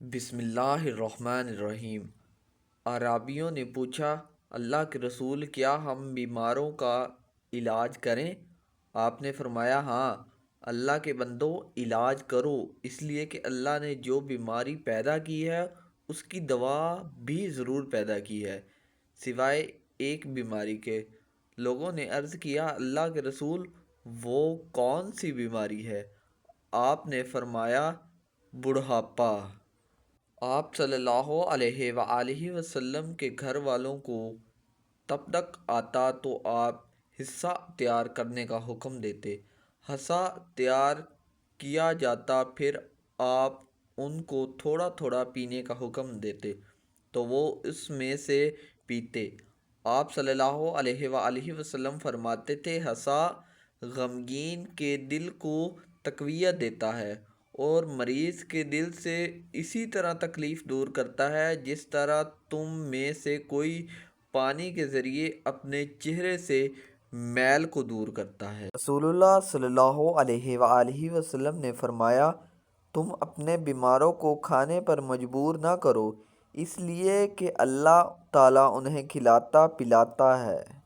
بسم اللہ الرحمن الرحیم۔ اعرابیوں نے پوچھا، اللہ کے رسول کیا ہم بیماروں کا علاج کریں؟ آپ نے فرمایا، ہاں، اللہ کے بندو علاج کرو، اس لیے کہ اللہ نے جو بیماری پیدا کی ہے اس کی دوا بھی ضرور پیدا کی ہے، سوائے ایک بیماری کے۔ لوگوں نے عرض کیا، اللہ کے رسول وہ کون سی بیماری ہے؟ آپ نے فرمایا، بڑھاپا۔ آپ صلی اللہ علیہ وآلہ وسلم کے گھر والوں کو تب تک آتا تو آپ حصہ تیار کرنے کا حکم دیتے۔ حصہ تیار کیا جاتا، پھر آپ ان کو تھوڑا تھوڑا پینے کا حکم دیتے تو وہ اس میں سے پیتے۔ آپ صلی اللہ علیہ وآلہ وسلم فرماتے تھے، حصہ غمگین کے دل کو تقویت دیتا ہے اور مریض کے دل سے اسی طرح تکلیف دور کرتا ہے جس طرح تم میں سے کوئی پانی کے ذریعے اپنے چہرے سے میل کو دور کرتا ہے۔ رسول اللہ صلی اللہ علیہ وآلہ وسلم نے فرمایا، تم اپنے بیماروں کو کھانے پر مجبور نہ کرو، اس لیے کہ اللہ تعالیٰ انہیں کھلاتا پلاتا ہے۔